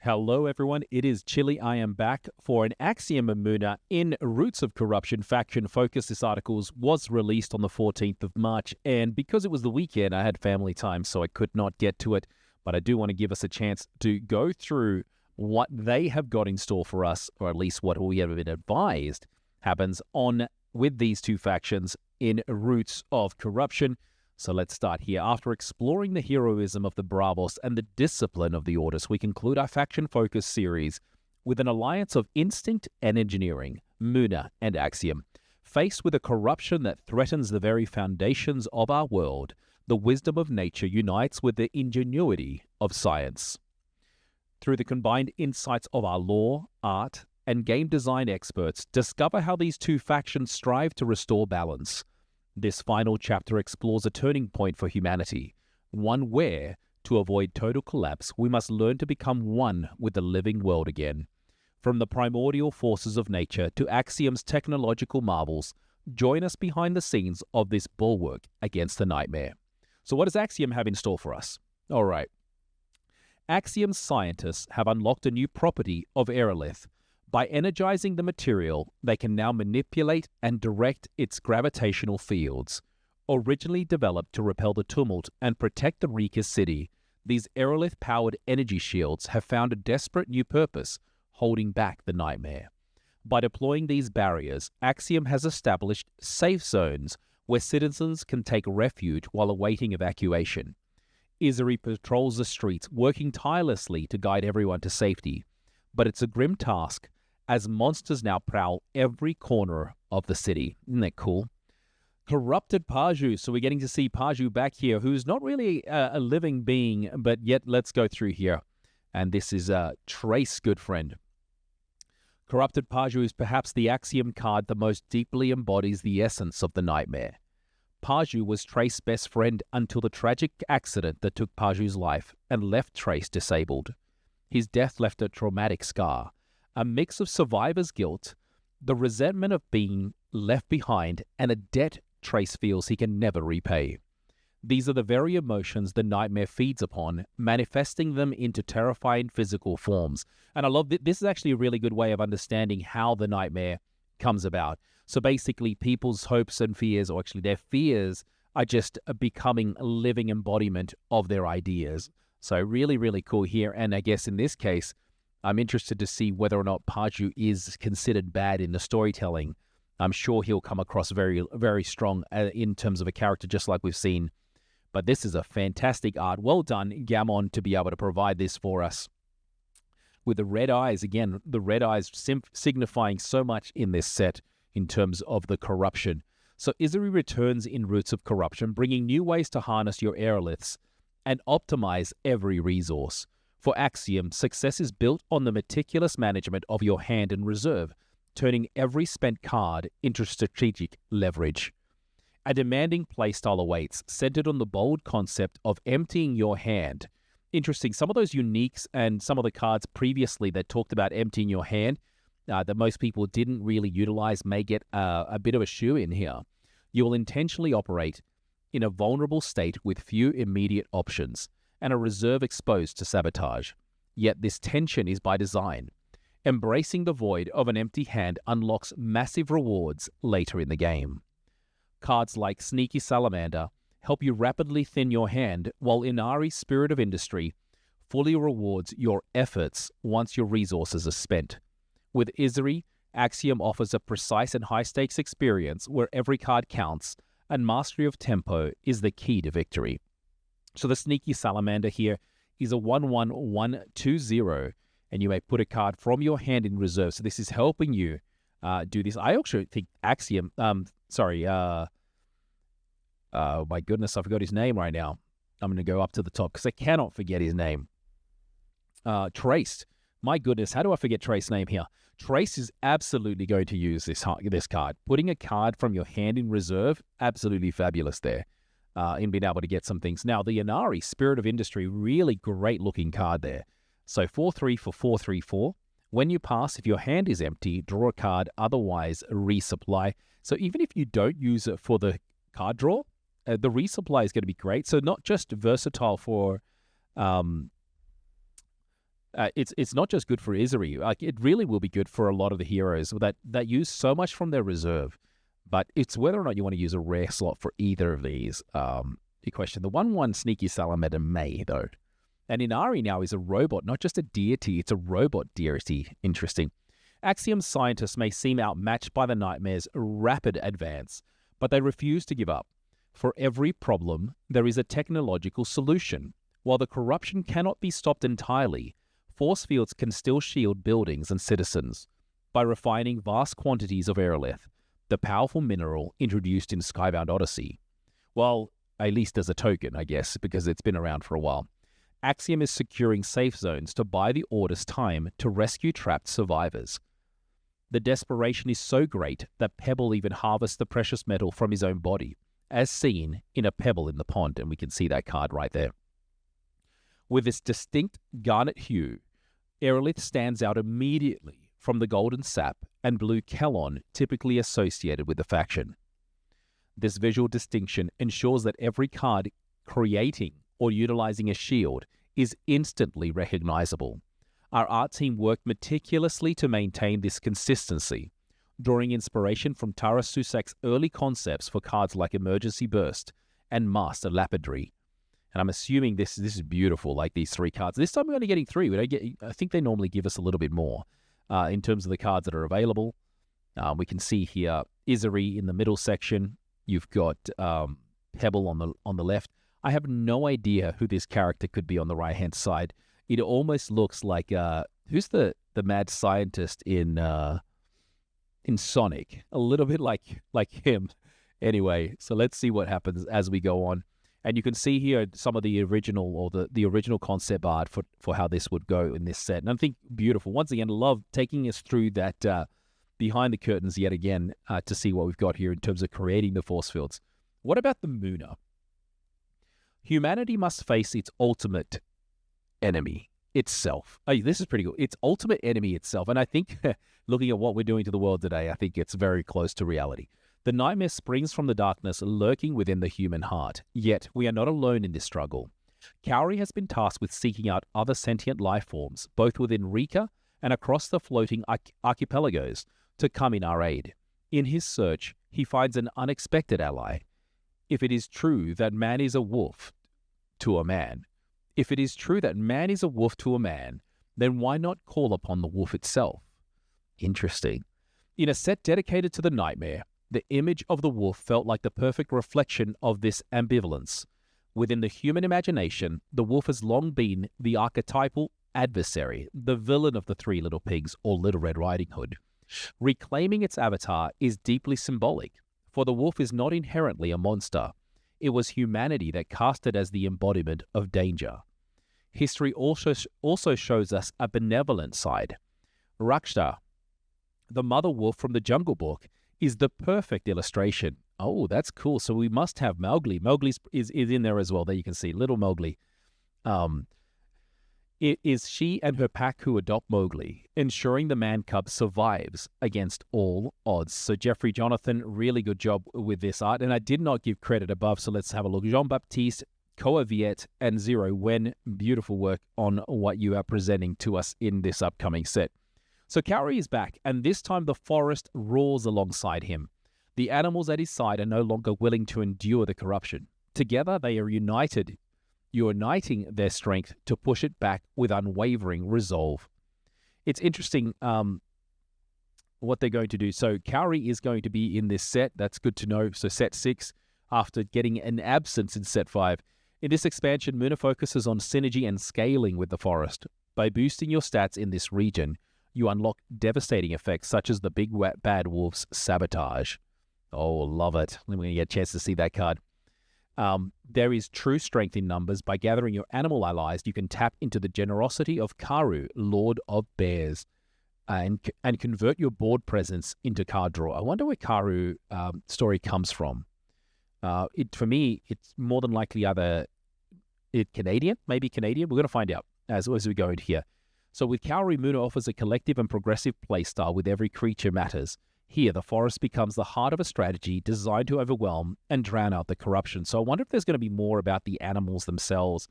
Hello, everyone. It is Chili. I am back for an Axiom Muna in Roots of Corruption faction focus. This article was released on the 14th of March, and because it was the weekend, I had family time, so I could not get to it. But I do want to give us a chance to go through what they have got in store for us, or at least what we have been advised happens on with these two factions in Roots of Corruption. So let's start here. After exploring the heroism of the Bravos and the discipline of the Orders, we conclude our faction-focused series with an alliance of instinct and engineering, Muna and Axiom. Faced with a corruption that threatens the very foundations of our world, the wisdom of nature unites with the ingenuity of science. Through the combined insights of our lore, art, and game design experts, discover how these two factions strive to restore balance. This final chapter explores a turning point for humanity, one where, to avoid total collapse, we must learn to become one with the living world again. From the primordial forces of nature to Axiom's technological marvels, join us behind the scenes of this bulwark against the nightmare. So what does Axiom have in store for us? All right. Axiom's scientists have unlocked a new property of aerolith. By energizing the material, they can now manipulate and direct its gravitational fields. Originally developed to repel the tumult and protect the Reka city, these aerolith-powered energy shields have found a desperate new purpose, holding back the nightmare. By deploying these barriers, Axiom has established safe zones where citizens can take refuge while awaiting evacuation. Izuri patrols the streets, working tirelessly to guide everyone to safety. But it's a grim task, as monsters now prowl every corner of the city. Isn't that cool? Corrupted Paju. So we're getting to see Paju back here, who's not really a living being, but yet let's go through here. And this is Trace, good friend. Corrupted Paju is perhaps the Axiom card that most deeply embodies the essence of the nightmare. Paju was Trace's best friend until the tragic accident that took Paju's life and left Trace disabled. His death left a traumatic scar, a mix of survivor's guilt, the resentment of being left behind, and a debt Trace feels he can never repay. These are the very emotions the nightmare feeds upon, manifesting them into terrifying physical forms. And I love this is actually a really good way of understanding how the nightmare comes about. So basically, people's hopes and fears, or actually their fears, are just becoming a living embodiment of their ideas. So really, really cool here. And I guess in this case, I'm interested to see whether or not Paju is considered bad in the storytelling. I'm sure he'll come across very, very strong in terms of a character, just like we've seen. But this is a fantastic art. Well done, Gammon, to be able to provide this for us. With the red eyes, again, the red eyes signifying so much in this set in terms of the corruption. So Izuri returns in Roots of Corruption, bringing new ways to harness your aeroliths and optimize every resource. For Axiom, success is built on the meticulous management of your hand and reserve, turning every spent card into strategic leverage. A demanding playstyle awaits, centered on the bold concept of emptying your hand. Interesting, some of those uniques and some of the cards previously that talked about emptying your hand that most people didn't really utilize may get a bit of a shoe in here. You will intentionally operate in a vulnerable state with few immediate options, and a reserve exposed to sabotage. Yet this tension is by design. Embracing the void of an empty hand unlocks massive rewards later in the game. Cards like Sneaky Salamander help you rapidly thin your hand, while Inari's Spirit of Industry fully rewards your efforts once your resources are spent. With Izuri, Axiom offers a precise and high-stakes experience where every card counts, and mastery of tempo is the key to victory. So the Sneaky Salamander here is a 1/1/1/2/0, and you may put a card from your hand in reserve. So this is helping you do this. I actually think Axiom, oh my goodness, I forgot his name right now. I'm going to go up to the top because I cannot forget his name. Trace. My goodness, how do I forget Trace's name here? Trace is absolutely going to use this card. Putting a card from your hand in reserve, absolutely fabulous there. In being able to get some things. Now, the Inari, Spirit of Industry, really great-looking card there. So 4/3 for 4/3/4. When you pass, if your hand is empty, draw a card, otherwise resupply. So even if you don't use it for the card draw, the resupply is going to be great. So not just versatile for It's not just good for Izuri. Like, it really will be good for a lot of the heroes that use so much from their reserve. But it's whether or not you want to use a rare slot for either of these. The question. The 1/1 Sneaky Salamander may, though. And Inari now is a robot, not just a deity. It's a robot deity. Interesting. Axiom scientists may seem outmatched by the Nightmare's rapid advance, but they refuse to give up. For every problem, there is a technological solution. While the corruption cannot be stopped entirely, force fields can still shield buildings and citizens. By refining vast quantities of aerolith, the powerful mineral introduced in Skybound Odyssey. Well, at least as a token, I guess, because it's been around for a while. Axiom is securing safe zones to buy the Order's time to rescue trapped survivors. The desperation is so great that Pebble even harvests the precious metal from his own body, as seen in a pebble in the pond, and we can see that card right there. With its distinct garnet hue, aerolith stands out immediately from the golden sap and blue Kellon typically associated with the faction. This visual distinction ensures that every card creating or utilizing a shield is instantly recognizable. Our art team worked meticulously to maintain this consistency, drawing inspiration from Tara Susak's early concepts for cards like Emergency Burst and Master Lapidary. And I'm assuming this is beautiful, like these three cards. This time we're only getting three. I think they normally give us a little bit more in terms of the cards that are available. We can see here Izuri in the middle section. You've got Pebble on the left. I have no idea who this character could be on the right-hand side. It almost looks like who's the mad scientist in Sonic? A little bit like him. Anyway, so let's see what happens as we go on. And you can see here some of the original or the original concept art for how this would go in this set. And I think beautiful. Once again, love taking us through that behind the curtains yet again to see what we've got here in terms of creating the force fields. What about the Muna? Humanity must face its ultimate enemy, itself. Oh, this is pretty cool. Its ultimate enemy itself. And I think looking at what we're doing to the world today, I think it's very close to reality. The nightmare springs from the darkness lurking within the human heart. Yet, we are not alone in this struggle. Kaori has been tasked with seeking out other sentient life forms, both within Reka and across the floating archipelagos, to come in our aid. In his search, he finds an unexpected ally. If it is true that man is a wolf to a man, then why not call upon the wolf itself? Interesting. In a set dedicated to the nightmare, the image of the wolf felt like the perfect reflection of this ambivalence. Within the human imagination, the wolf has long been the archetypal adversary, the villain of the Three Little Pigs or Little Red Riding Hood. Reclaiming its avatar is deeply symbolic, for the wolf is not inherently a monster. It was humanity that cast it as the embodiment of danger. History also shows us a benevolent side. Rakshta, the mother wolf from the Jungle Book, is the perfect illustration. Oh, that's cool. So we must have Mowgli. Mowgli is in there as well. There you can see little Mowgli. It is she and her pack who adopt Mowgli, ensuring the man cub survives against all odds. So Jeffrey Jonathan, really good job with this art. And I did not give credit above, so let's have a look. Jean-Baptiste, Koa Viet, and Zero Wen, beautiful work on what you are presenting to us in this upcoming set. So Kaori is back, and this time the forest roars alongside him. The animals at his side are no longer willing to endure the corruption. Together they are uniting their strength to push it back with unwavering resolve. It's interesting what they're going to do. So Kaori is going to be in this set. That's good to know. So set 6, after getting an absence in set 5. In this expansion, Muna focuses on synergy and scaling with the forest. By boosting your stats in this region, you unlock devastating effects such as the big bad wolf's sabotage. Oh, love it. We're going to get a chance to see that card. There is true strength in numbers. By gathering your animal allies, you can tap into the generosity of Karu, Lord of Bears, and convert your board presence into card draw. I wonder where Karu story comes from. For me, it's more than likely either Canadian, maybe Canadian. We're going to find out as we go in here. So with Kaori, Muna offers a collective and progressive playstyle with every creature matters. Here, the forest becomes the heart of a strategy designed to overwhelm and drown out the corruption. So I wonder if there's going to be more about the animals themselves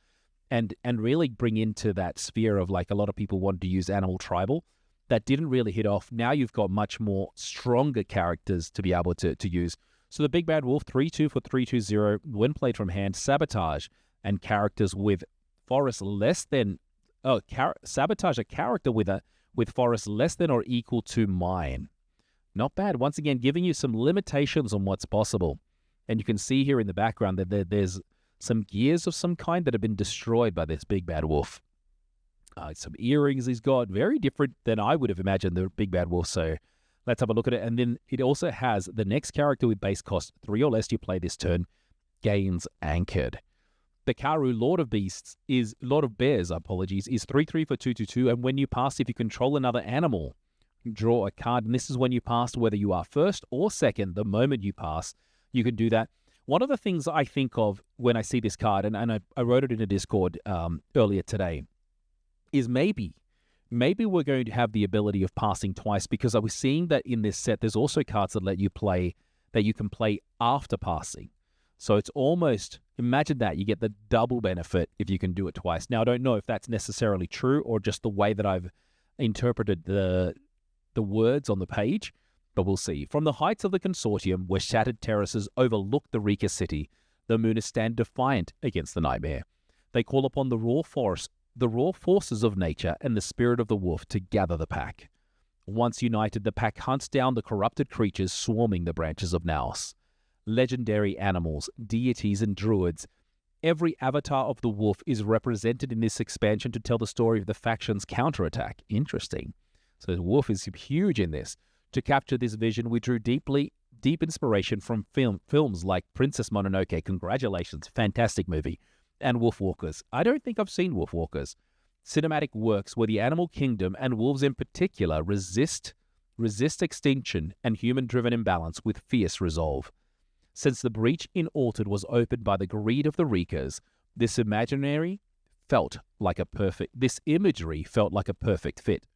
and really bring into that sphere of like a lot of people wanted to use animal tribal. That didn't really hit off. Now you've got much more stronger characters to be able to use. So the Big Bad Wolf, 3/2 for 3/2/0, when played from hand, sabotage, and characters with forest less than sabotage a character with forest less than or equal to mine. Not bad. Once again, giving you some limitations on what's possible. And you can see here in the background that there's some gears of some kind that have been destroyed by this Big Bad Wolf. Some earrings he's got, very different than I would have imagined the Big Bad Wolf. So let's have a look at it. And then it also has the next character with base cost 3 or less you play this turn gains Anchored. The Karu, Lord of Bears, is 3/3 for 2/2, and when you pass, if you control another animal, draw a card, and this is when you pass, whether you are first or second, the moment you pass, you can do that. One of the things I think of when I see this card, and I wrote it in a Discord earlier today, is maybe we're going to have the ability of passing twice, because I was seeing that in this set, there's also cards that let you play, that you can play after passing. So it's almost, imagine that, you get the double benefit if you can do it twice. Now, I don't know if that's necessarily true or just the way that I've interpreted the words on the page, but we'll see. From the heights of the consortium, where shattered terraces overlook the Reka city, the Muna stand defiant against the nightmare. They call upon the raw forces of nature and the spirit of the wolf to gather the pack. Once united, the pack hunts down the corrupted creatures swarming the branches of Naos. Legendary animals, deities, and druids. Every avatar of the wolf is represented in this expansion to tell the story of the faction's counterattack. Interesting. So the wolf is huge in this. To capture this vision, we drew deep inspiration from films like Princess Mononoke. Congratulations, fantastic movie. And Wolfwalkers. I don't think I've seen Wolfwalkers. Cinematic works where the animal kingdom, and wolves in particular, resist extinction and human-driven imbalance with fierce resolve. Since the breach in Altered was opened by the greed of the Rekas, this imagery felt like a perfect fit.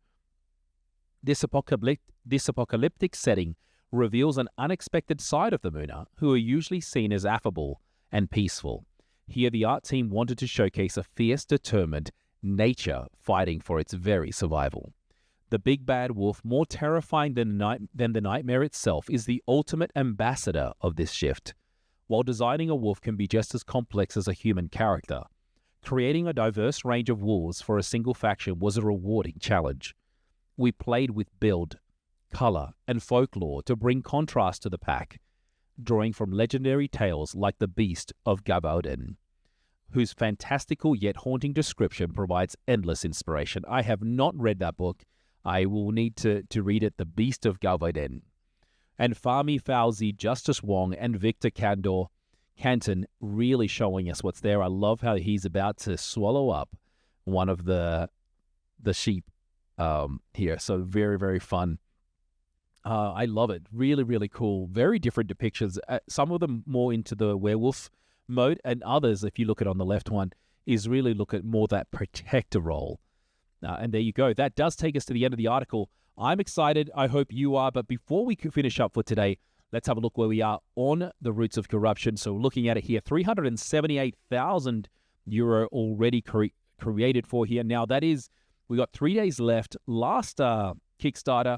This apocalyptic setting reveals an unexpected side of the Muna, who are usually seen as affable and peaceful. Here, the art team wanted to showcase a fierce, determined nature fighting for its very survival. The Big Bad Wolf, more terrifying than the nightmare itself, is the ultimate ambassador of this shift. While designing a wolf can be just as complex as a human character, creating a diverse range of wolves for a single faction was a rewarding challenge. We played with build, color, and folklore to bring contrast to the pack, drawing from legendary tales like the Beast of Gavaudan, whose fantastical yet haunting description provides endless inspiration. I have not read that book. I will need to read it. The Beast of Gavaudan. And Fahmi Fauzi, Justice Wong, and Victor Canton really showing us what's there. I love how he's about to swallow up one of the sheep here. So very, very fun. I love it. Really, really cool. Very different depictions. Some of them more into the werewolf mode, and others, if you look at on the left one, is really look at more that protector role. And there you go. That does take us to the end of the article. I'm excited. I hope you are. But before we finish up for today, let's have a look where we are on the roots of corruption. So looking at it here, 378,000 euro already created for here. Now that is, we got 3 days left. Last Kickstarter,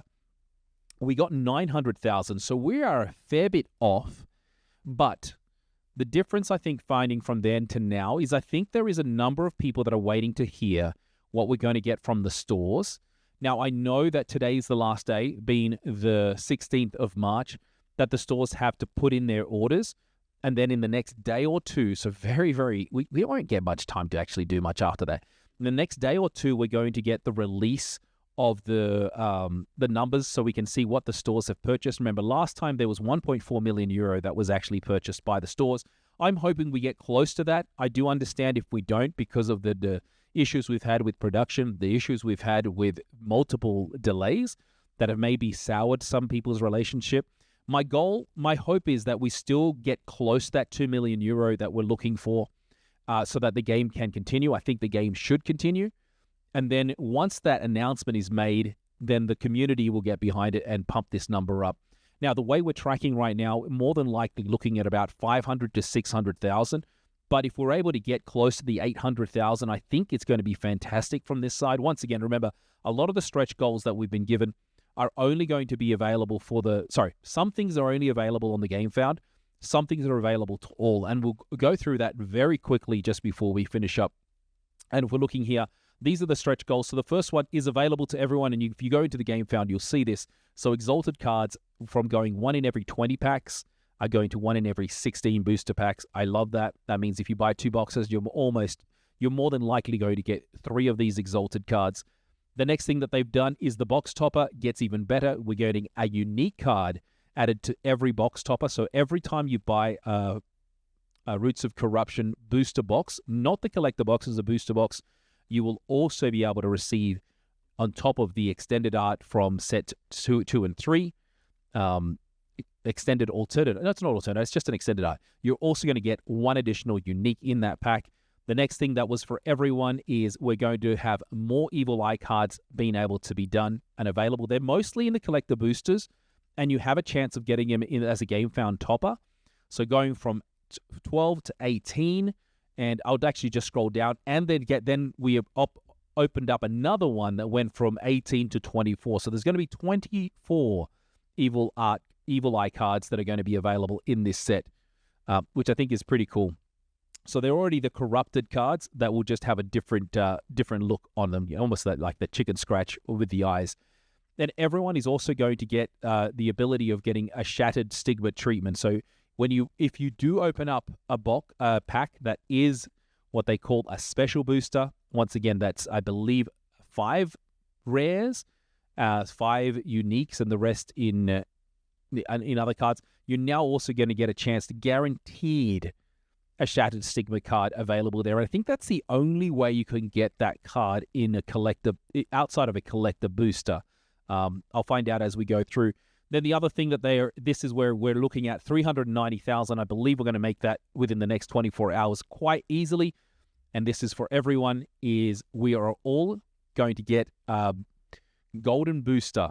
we got 900,000. So we are a fair bit off. But the difference I think finding from then to now is I think there is a number of people that are waiting to hear what we're going to get from the stores. Now, I know that today's the last day, being the 16th of March, that the stores have to put in their orders. And then in the next day or two, so we won't get much time to actually do much after that. In the next day or two, we're going to get the release of the numbers so we can see what the stores have purchased. Remember, last time there was 1.4 million euro that was actually purchased by the stores. I'm hoping we get close to that. I do understand if we don't because of the issues we've had with production, the issues we've had with multiple delays that have maybe soured some people's relationship. My hope is that we still get close to that 2 million euro that we're looking for so that the game can continue. I think the game should continue. And then once that announcement is made, then the community will get behind it and pump this number up. Now, the way we're tracking right now, more than likely looking at about 500 to 600,000. But if we're able to get close to the 800,000, I think it's going to be fantastic from this side. Once again, remember, a lot of the stretch goals that we've been given are only going to be available some things are only available on the Game Found. Some things are available to all. And we'll go through that very quickly just before we finish up. And if we're looking here, these are the stretch goals. So the first one is available to everyone. And if you go into the Game Found, you'll see this. So Exalted cards from going 1 in every 20 packs are going to 1 in every 16 booster packs. I love that. That means if you buy 2 boxes, you're more than likely going to get 3 of these Exalted cards. The next thing that they've done is the box topper gets even better. We're getting a unique card added to every box topper. So every time you buy a Roots of Corruption booster box, not the collector box, as a booster box, you will also be able to receive, on top of the extended art from set 2 and 3, extended alternate. No, it's not alternate. It's just an extended art. You're also going to get 1 additional unique in that pack. The next thing that was for everyone is we're going to have more Evil Eye cards being able to be done and available. They're mostly in the collector boosters, and you have a chance of getting them in as a Game Found topper. So going from 12 to 18, and I would actually just scroll down, and then we have opened up another one that went from 18 to 24. So there's going to be 24 Evil Eye cards that are going to be available in this set, which I think is pretty cool. So they're already the corrupted cards that will just have a different look on them, almost like the chicken scratch with the eyes. Then everyone is also going to get the ability of getting a Shattered Stigma treatment. So if you do open up a pack that is what they call a special booster, once again, that's, I believe, 5 rares, 5 uniques, and the rest in other cards, you're now also going to get a chance to guaranteed a Shattered Stigma card available there. And I think that's the only way you can get that card in a collector, outside of a collector booster. I'll find out as we go through. Then the other thing this is where we're looking at 390,000. I believe we're going to make that within the next 24 hours quite easily. And this is for everyone, is we are all going to get golden booster.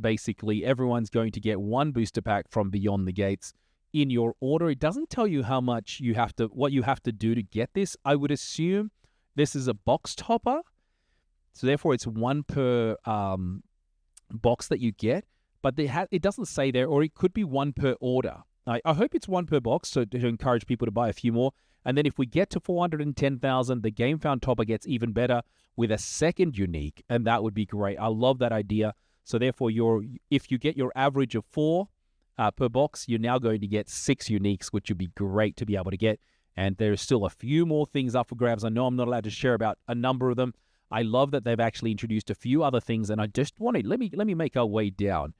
Basically, everyone's going to get 1 booster pack from Beyond the Gates in your order. It doesn't tell you how much what you have to do to get this. I would assume this is a box topper, so therefore it's 1 per box that you get. But it doesn't say there, or it could be 1 per order. I hope it's 1 per box, so to encourage people to buy a few more. And then if we get to 410,000, the Game Found topper gets even better with a second unique, and that would be great. I love that idea. So therefore, if you get your average of 4 per box, you're now going to get 6 uniques, which would be great to be able to get. And there's still a few more things up for grabs. I know I'm not allowed to share about a number of them. I love that they've actually introduced a few other things, and I just wanted, let me make our way down,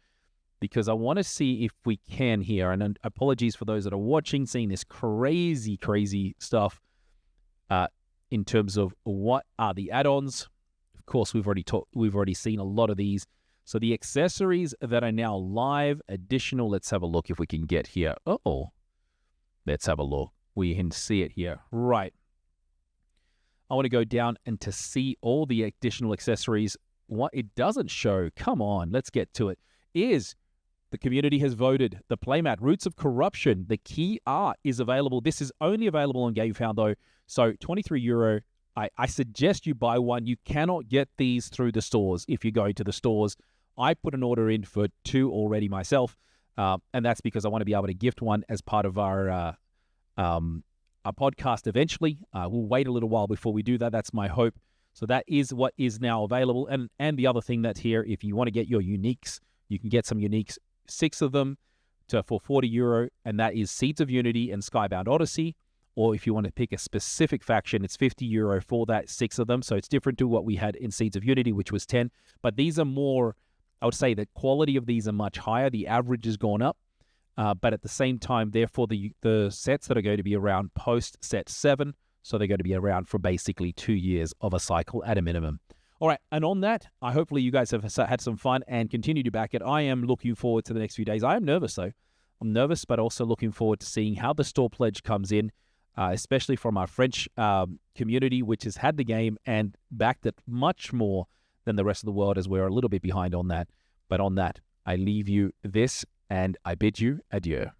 because I want to see if we can here. And apologies for those that are watching, seeing this crazy stuff in terms of what are the add-ons. Of course, we've already seen a lot of these. So the accessories that are now live, additional, let's have a look if we can get here. Let's have a look. We can see it here. Right. I want to go down and to see all the additional accessories. What it doesn't show, come on, let's get to it, is the community has voted. The playmat, Roots of Corruption, the key art is available. This is only available on Game Found though. So €23. I suggest you buy one. You cannot get these through the stores if you go to the stores. I put an order in for 2 already myself, and that's because I want to be able to gift one as part of our podcast eventually. We'll wait a little while before we do that. That's my hope. So that is what is now available. And the other thing that's here, if you want to get your uniques, you can get some uniques, 6 of them for €40, and that is Seeds of Unity and Skybound Odyssey. Or if you want to pick a specific faction, it's €50 for that, 6 of them. So it's different to what we had in Seeds of Unity, which was 10. But these are more, I would say the quality of these are much higher. The average has gone up. But at the same time, therefore, the sets that are going to be around post set 7, so they're going to be around for basically 2 years of a cycle at a minimum. All right, and on that, hopefully you guys have had some fun and continue to back it. I am looking forward to the next few days. I am nervous, though. I'm nervous, but also looking forward to seeing how the store pledge comes in, especially from our French community, which has had the game and backed it much more than the rest of the world, as we're a little bit behind on that. But on that, I leave you this, and I bid you adieu.